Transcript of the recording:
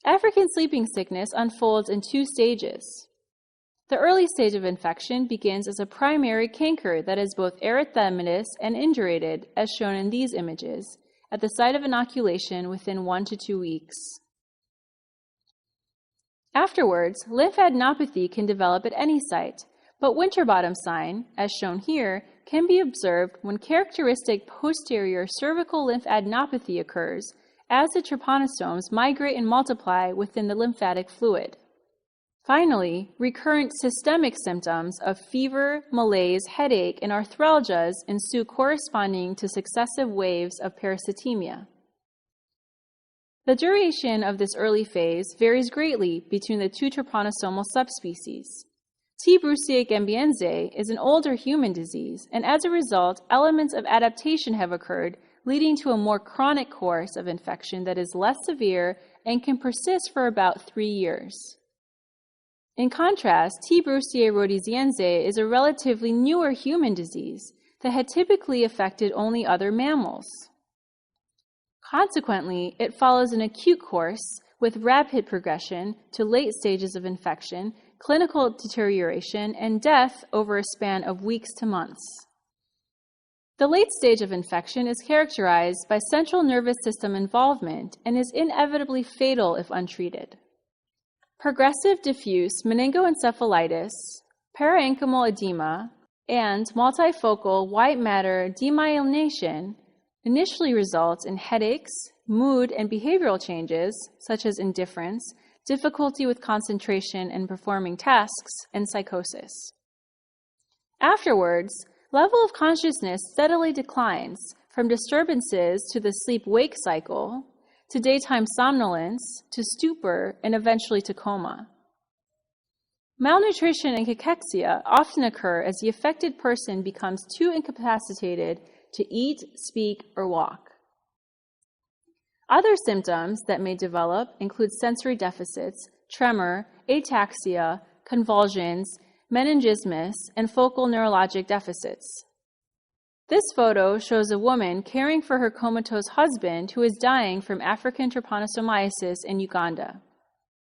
African sleeping sickness unfolds in two stages. The early stage of infection begins as a primary canker that is both erythematous and indurated, as shown in these images, at the site of inoculation within 1 to 2 weeks. Afterwards, lymphadenopathy can develop at any site, but Winterbottom sign, as shown here, can be observed when characteristic posterior cervical lymphadenopathy occurs as the trypanosomes migrate and multiply within the lymphatic fluid. Finally, recurrent systemic symptoms of fever, malaise, headache, and arthralgias ensue corresponding to successive waves of parasitemia. The duration of this early phase varies greatly between the two trypanosomal subspecies. T. brucei gambiense is an older human disease, and as a result, elements of adaptation have occurred, leading to a more chronic course of infection that is less severe and can persist for about 3 years. In contrast, T. brucei rhodesiense is a relatively newer human disease that had typically affected only other mammals. Consequently, it follows an acute course with rapid progression to late stages of infection, clinical deterioration, and death over a span of weeks to months. The late stage of infection is characterized by central nervous system involvement and is inevitably fatal if untreated. Progressive diffuse meningoencephalitis, parenchymal edema, and multifocal white matter demyelination initially results in headaches, mood and behavioral changes such as indifference, difficulty with concentration and performing tasks, and psychosis. Afterwards, level of consciousness steadily declines from disturbances to the sleep-wake cycle, to daytime somnolence, to stupor, and eventually to coma. Malnutrition and cachexia often occur as the affected person becomes too incapacitated to eat, speak, or walk. Other symptoms that may develop include sensory deficits, tremor, ataxia, convulsions, meningismus, and focal neurologic deficits. This photo shows a woman caring for her comatose husband who is dying from African trypanosomiasis in Uganda.